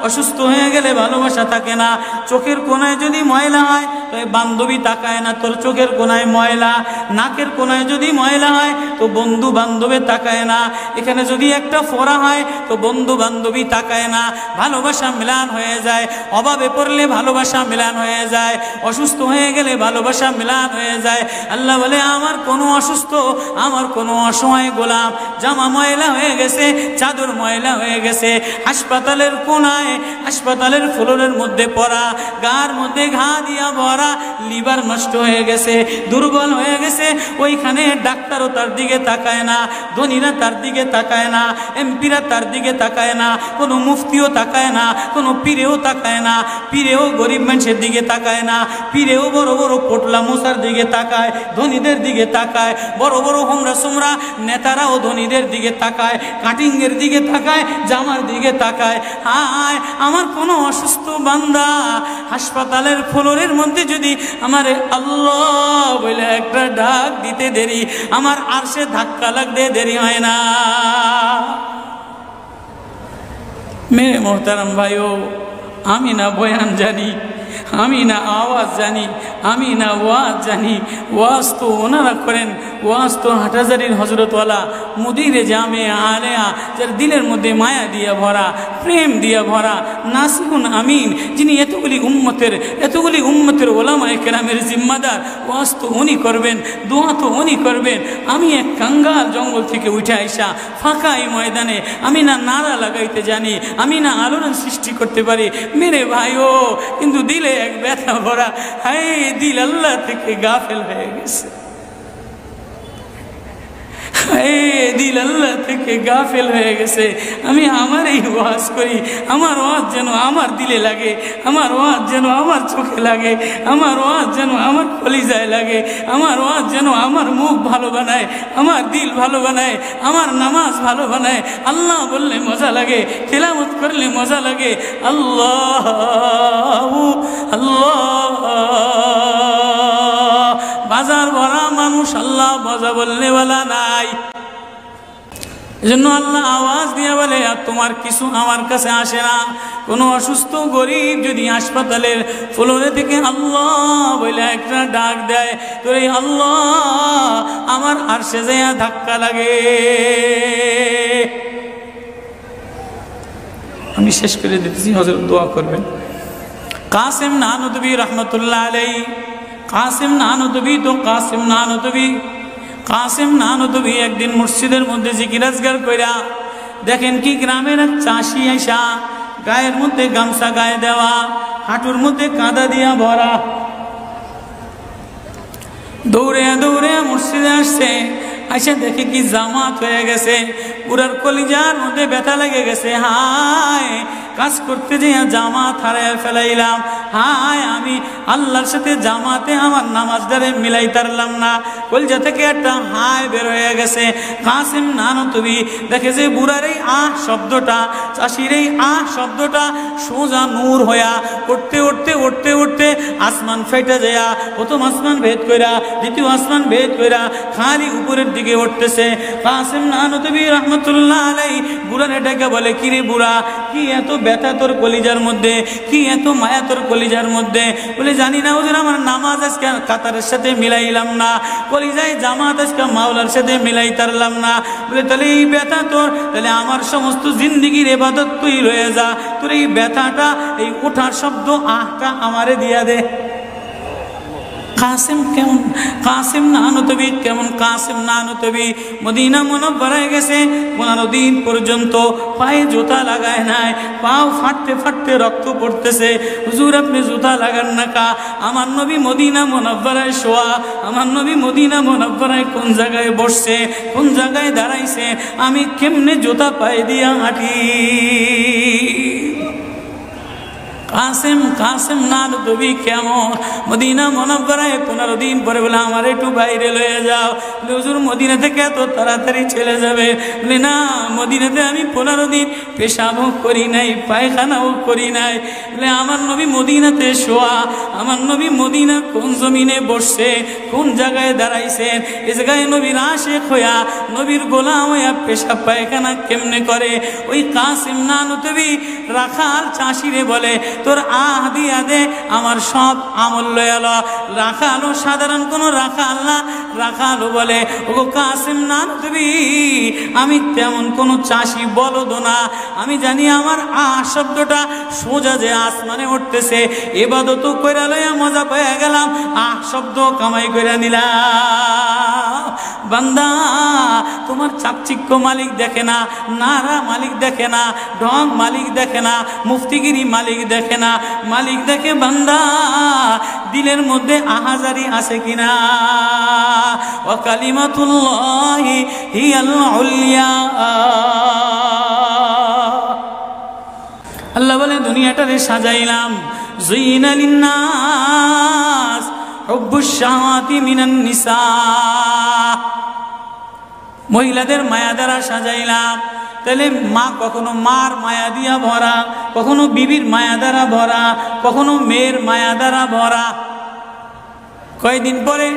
অসুস্থ হয়ে গেলে ভালোবাসা থাকে না। চোখের কোণায় যদি ময়লা হয় তো বান্ধবী তাকায় না তোর চোখের কোণায় ময়লা, নাকের কোণায় যদি ময়লা হয় তো বন্ধু বান্ধবে তাকায় না, এখানে যদি একটা ফোড়া হয় তো বন্ধু বান্ধবী তাকায় না। ভালোবাসা মিলান হয়ে যায়, অভাবে পড়লে ভালোবাসা মিলান হয়ে যায়, অসুস্থ হয়ে গেলে ভালোবাসা মিলান হয়ে যায়। আল্লাহ বলে আমার কোনো অসুস্থ, আমার কোনো অসহায় গোলাম জামা ময়লা হয়ে গেছে, চাদর ময়লা হয়ে গেছে, হাসপাতালের কোণায় হাসপাতালের ফ্লোরের মধ্যে পড়া, গার মধ্যে ঘা দিয়া ভরা, লিভার নষ্ট হয়ে গেছে, দুর্বল হয়ে গেছে, ওইখানে ডাক্তারও তার দিকে তাকায় না, ধনীরা তার দিকে তাকায় না, এমপিরা তার দিকে তাকায় না, কোনো মুফতিও তাকায় না, কোনো পীরেও তাকায় না, পীরেও গরিব মানুষের দিকে তাকায় না, পীরেও বড় বড় পোটলা মশার দিকে তাকায়, ধনীদের দিকে তাকায়, বড় বড় হোমরা সোমরা নেতারাও ধনীদের দিকে তাকায়, কাটিংয়ের দিকে তাকায়, জামার দিকে তাকায়। হায় আমার কোনো অসুস্থ বান্দা হাসপাতালের ফ্লোরের মধ্যে যদি আমারে আল্লাহ বলে একটা ডাক দিতে দেরি, আমার আরশে ধাক্কা লাগতে দেরি হয় না। মেরে মোহতারাম ভাইও, আমি না বয়ান জানি, আমি না আওয়াজ জানি, আমি না ওয়াজ জানি, ওয়াজ তো ওনারা করেন, ওয়াজ তো হাটহাজারির হজরতওয়ালা মুদিরে জামে আলেয়া, যার দিলের মধ্যে মায়া দিয়া ভরা, প্রেম দিয়া ভরা, নাসিহুন আমিন, যিনি এতগুলি উম্মতের ওলামায়ে কেরামের জিম্মাদার, ওয়াজ তো উনি করবেন, দোয়া তো উনি করবেন। আমি এক কাঙ্গাল জঙ্গল থেকে উঠে আইসা ফাঁকা এই ময়দানে আমি না নারা লাগাইতে জানি, আমি না আলোড়ন সৃষ্টি করতে পারি। মেরে ভাইও, কিন্তু দিলে এক ব্যথা ভরা, হায় দিল আল্লাহ থেকে গাফেল হয়ে গেছে, দিল আল্লাহ থেকে গাফেল হয়ে গেছে। আমি আমার এই ওয়াজ করি, আমার ওয়াজ যেন আমার দিলে লাগে, আমার ওয়াজ যেন আমার চোখে লাগে, আমার ওয়াজ যেন আমার কলিজায় লাগে, আমার ওয়াজ যেন আমার মুখ ভালো বানায়, আমার দিল ভালো বানায়, আমার নামাজ ভালো বানায়। আল্লাহ বললে মজা লাগে, তেলাওয়াত করলে মজা লাগে। আল্লাহ আল্লাহ, বাজার ভরা মানুষ, আল্লাহ মজা বললে বলা নাই। এজন্য আল্লাহ আওয়াজ দিয়ে বলে, আর তোমার কিছু আমার কাছে আসে না। কোনো অসুস্থ গরিব যদি হাসপাতালের ফ্লোরে থেকে আল্লাহ বলে একটা ডাক দেয়, তোর এই আল্লাহ আমার আরশে যাইয়া ধাক্কা লাগে। আমি শেষ করে দিতেছি, হযরত দোয়া করবেন। কাসেম নানুতুবি রহমতুল্লাহ আলাইহি, কাসেম নানুতুবি তো কাসেম নানুতুবি একদিন মসজিদের মধ্যে জিকির আজকার কইরা দেখেন কি গ্রামের এক চাষি আইসা গায়ের মধ্যে গামছা গায়ে দেওয়া, হাঁটুর মধ্যে কাদা দিয়া ভরা, দৌড়ে দৌড়ে মসজিদে আসছে। আইসা দেখে কি জামাত হয়ে গেছে, পুরার কলিজার মধ্যে ব্যথা লেগে গেছে। হায় কাজ করতে যেয়ে জামাত হারায় ফেলাইলাম, হায় আমি আল্লাহর সাথে জামাতে আমার নামাজদারে মিলাই তারলাম না। কলিজা থেকে একটা হায় বের হয়ে গেছে। কাসেম নানুতুবি দেখে যে বুড়ার এই আহ শব্দটা, চাষির এই আহ শব্দটা সোজা নূর হইয়া উঠতে উঠতে উঠতে উঠতে আসমান ফেটে যায়া প্রথম আসমান ভেদ কইরা দ্বিতীয় আসমান ভেদ কইরা খালি উপরের দিকে উঠতেছে। কাসেম নানুতুবি রহমতুল্লাহ আলাইহি বুড়ার এটাকে বলে, কিরে বুড়া, কি এত ব্যথা তোর কলিজার মধ্যে, কি এত মায়া তোর কলিজার মধ্যে? বলে জানি না হুজুর, আমার নামাজ আজকে কাতারের সাথে মিলাইলাম না, কলিজায় জামাত আজকে মাওলার সাথে মিলাই তারলাম না। বলে তাহলে এই ব্যথা তোর, তাহলে আমার সমস্ত জিন্দিগির ইবাদত তুই রয়ে যা, তোর এই ব্যথাটা, এই ওঠার শব্দ আহটা আমারে দিয়া দে। কাসেম কেমন, কাসেম নানুতুবি কেমন, কাসেম নানুতুবি মদিনা মুনাওয়ারায় গেছে, 15 দিন পর্যন্ত পায়ে জুতা লাগায় নাই, পাও ফাটতে ফাটতে রক্ত পড়তেছে। হুজুর আপনি জুতা লাগান না কা? আমার নবী মদিনা মুনাওয়ারায় শোয়া, আমার নবী মদিনা মুনাওয়ারায় কোন জায়গায় বসছে, কোন জায়গায় দাঁড়াইছে, আমি কেমনে জুতা পায়ে দিয়া হাঁটি? কাসেম নানুতুবি কেমন মদিনা মুনাওয়ারায় 15 দিন পরে বলে আমার একটু বাইরে লয়ে যাও। হুজুর মদিনা থেকে এত তাড়াতাড়ি চলে যাবে? বলে না, মদিনাতে আমি 15 দিন পেশাবও করি নাই, পায়খানাও করি নাই। বলে আমার নবী মদিনাতে শোয়া, আমার নবী মদিনা কোন জমিনে বসছে, কোন জায়গায় দাঁড়াইছেন, এ জায়গায় নবীর আশেক হইয়া, নবীর গোলাম হইয়া পেশাব পায়খানা কেমনে করে। ওই কাসিম নানুতবি রাখাল চাষিরে বলে, তোর আহ দিয়া দে, আমার সব আমল লয়াল। রাখালও সাধারণ কোনো রাখাল না, রাখালও বলে, ও কাসিম নানুতবি আমি তেমন কোনো চাষি বলদ না, আমি জানি আমার আহ শব্দটা সোজা যে আসমানে উঠতেছে, এবাদত কইরা লইয়া মজা পেয়ে গেলাম, আহ শব্দ কামাই কইরা নিলাম। বান্দা তোমার চাকচিক্য মালিক দেখে না, নারা মালিক দেখে না, ঢং মালিক দেখে না, মুফতিগিরি মালিক দেখে না, মালিক দেখে বান্দা দিলের মধ্যে আহাজারি আছে কিনা। ওয়া কালিমাতুল্লাহি হিয়াল উলিয়া। আল্লাহ বলে দুনিয়াটারে সাজাইলাম, যুইনা লিন্নাস হুব্বুশ শাহাওয়াতি মিনান নিসা, মহিলাদের মায়া দ্বারা সাজাইলাম। তাহলে মা কখনো মার মায়া দিয়া ভরা, কখনো বিবির মায়া দ্বারা ভরা, কখনো মেয়ের মায়া দ্বারা ভরা। কয়েকদিন পরে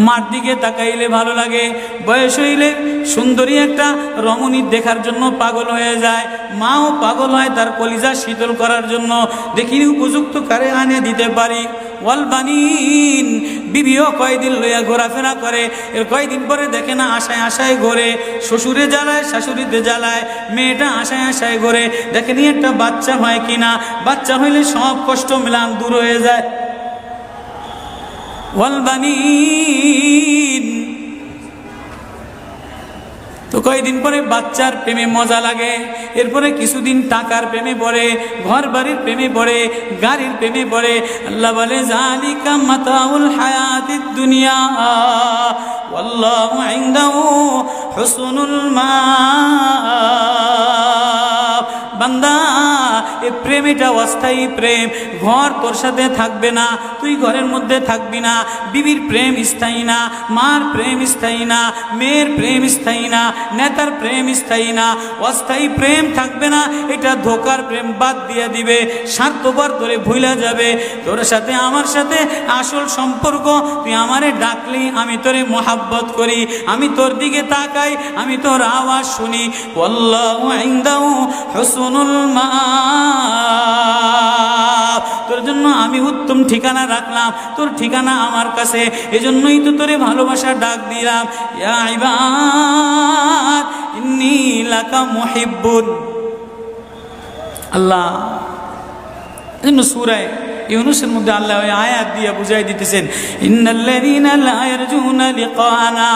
মার দিকে তাকাইলে ভালো লাগে, বয়স হইলে সুন্দরী একটা রমণী দেখার জন্য পাগল হয়ে যায়, মাও পাগল হয় তার কলিজা শীতল করার জন্য, দেখিনি উপযুক্ত কারে আনে দিতে পারি। ওয়াল বানিন, বিবিও কয়দিন লইয়া ঘোরাফেরা করে, এর কয়দিন পরে দেখে না আশায় আশায় ঘোরে, শ্বশুরে জ্বালায় শাশুড়িতে জ্বালায়, মেয়েটা আশায় আশায় ঘোরে, দেখেনি একটা বাচ্চা হয় কিনা, বাচ্চা হইলে সব কষ্ট মিলান দূর হয়ে যায়। ওয়াল বানিন, তো কয়েকদিন পরে বাচ্চার প্রেমে মজা লাগে, এরপরে কিছুদিন টাকার প্রেমে পড়ে, ঘর বাড়ির প্রেমে পড়ে, গাড়ির প্রেমে পড়ে। আল্লাহ বলে যালিকা মাতাউল হায়াতিদ দুনিয়া ওয়াল্লাহু ইনদাহু হুসনুল মাআব। বান্দা এই প্রেম এটা অস্থায়ী প্রেম, ঘর তোর সাথে থাকবে না, তুই ঘরের মধ্যে থাকবি না, বিবির প্রেম স্থায়ী না, মার প্রেম স্থায়ী না, মেয়ের প্রেম স্থায়ী না, নেতার প্রেম স্থায়ী না, অস্থায়ী প্রেম থাকবে না। এটা ধোকার প্রেম বাদ দিয়ে দিবে, স্বার্থপর তোরে ভুলা যাবে। তোর সাথে আমার সাথে আসল সম্পর্ক, তুই আমারে ডাকলি আমি তোরে মোহাব্বত করি, আমি তোর দিকে তাকাই, আমি তোর আওয়াজ শুনি। আল্লাহু ইনদাহু হুসনুল মাআব, তোর জন্য আমি উত্তম ঠিকানা রাখলাম, তোর ঠিকানা আমার কাছে, এজন্যই তো তোরে ভালোবাসা ডাক দিলাম। ইয়া ইবাদ ইন্নী লাকা মুহিব্বুন। আল্লাহ এজন্য সূরা ইউনূসের মধ্যে আল্লাহ ওই আয়াত দিয়ে বুঝাই দিতেছেন, ইন্নাল্লাযীনা লা ইয়ারজুনা লিকানা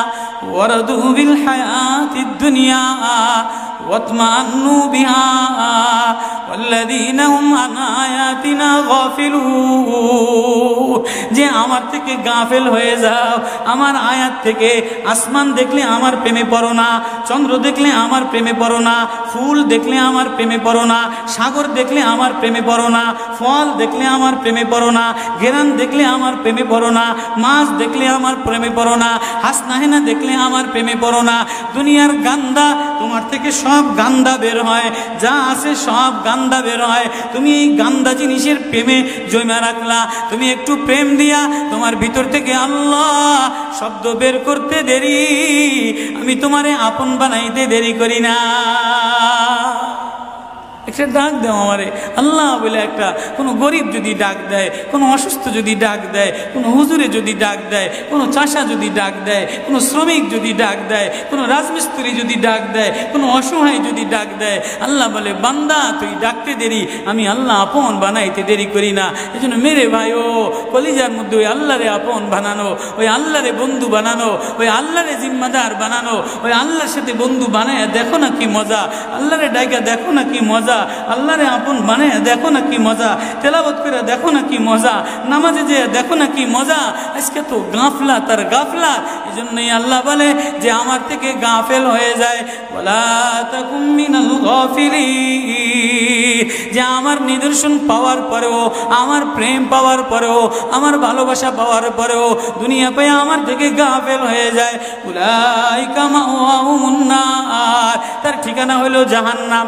ওয়ারাদু বিল হায়াতিদ দুনিয়া ওয়াতমান্নু বিহা ওয়াল্লাযীনা হুম আন আয়াতিনা গাফিলুন। যে আমার থেকে গাফেল হয়ে যাও, আমার আয়াত থেকে। আসমান দেখলে আমার প্রেমে পড়ো না, চন্দ্র দেখলে আমার প্রেমে পড়ো না, ফুল দেখলে আমার প্রেমে পড়ো না, সাগর দেখলে আমার প্রেমে পড়ো না, ফল দেখলে আমার প্রেমে পড়ো না, ঘেরান দেখলে আমার প্রেমে পড়ো না, মাছ দেখলে আমার প্রেমে পড়ো না, হাসনাহেনা দেখলে আমার প্রেমে পড়ো না। দুনিয়ার গান্দা, তোমার থেকে সব গান্দা বের হয়, যা আছে সব গান্দা বের হয়। তুমি এই গান্দা জিনিসের প্রেমে জমা রাখলা, তুমি একটু প্রেম দিয়া তোমার ভিতর থেকে আল্লাহ শব্দ বের করতে দেরি, আমি তোমারে আপন বানাইতে দেরি করি না। একটা ডাক দেও আমারে আল্লাহ বলে, একটা কোনো গরিব যদি ডাক দেয়, কোনো অসুস্থ যদি ডাক দেয়, কোনো হুজুরে যদি ডাক দেয়, কোনো চাষা যদি ডাক দেয়, কোনো শ্রমিক যদি ডাক দেয়, কোনো রাজমিস্ত্রি যদি ডাক দেয়, কোনো অসহায় যদি ডাক দেয়, আল্লাহ বলে বান্দা তুই ডাকতে দেরি, আমি আল্লাহ আপন বানাইতে দেরি করি না। এই জন্য মেরে ভাই ও কলিজার মধ্যে ওই আল্লাহরে আপন বানানো, ওই আল্লাহরে বন্ধু বানানো, ওই আল্লাহরে জিম্মাদার বানানো, ওই আল্লাহর সাথে বন্ধু বানায় দেখো না কি মজা, আল্লাহরে ডাইকা দেখো না কি মজা, আল্লাহরে আপন বানায় দেখো না কি মজা, তেলাওয়াত করে দেখো না কি মজা, নামাজে যে দেখো না কি মজা। আজকে তো গাফলা তার গাফলা। এই জন্যই আল্লাহ বলে যে আমার থেকে গাফেল হয়ে যায়, ওয়ালা তাকুম মিনাল গাফিলিন। যে আমার নিদর্শন পাওয়ার পরেও, আমার প্রেম পাওয়ার পরেও, আমার ভালোবাসা পাওয়ার পরেও দুনিয়া পেয়ে আমার থেকে গাফেল হয়ে যায়, উলাইকা মাওয়াহুমুন নার, তার ঠিকানা হলো জাহান্নাম।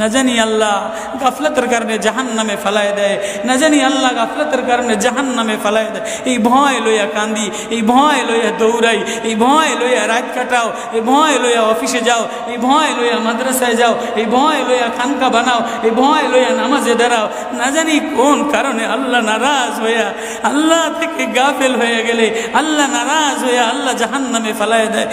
না জানি আল্লাহ গাফলতের কারণে জাহান্নামে ফেলায় দেয়, না জানি আল্লাহ গাফলতের কারণে জাহান্নামে ফেলায় দেয়। এই ভয় লইয়া কান্দি, এই ভয় লইয়া দৌড়াই, এই ভয় লইয়া রাত কাটাও, এই ভয় লইয়া অফিসে যাও, এই ভয় লইয়া মাদ্রাসায় যাও, এই ভয় লইয়া খানকা বানাও, এই ভয় লইয়া নামাজে দাঁড়াও। না জানি কোন কারণে আল্লাহ নারাজ হইয়া, আল্লাহ থেকে গাফেল হয়ে গেলে আল্লাহ নারাজ হইয়া আল্লাহ জাহান্নামে ফেলায় দেয়।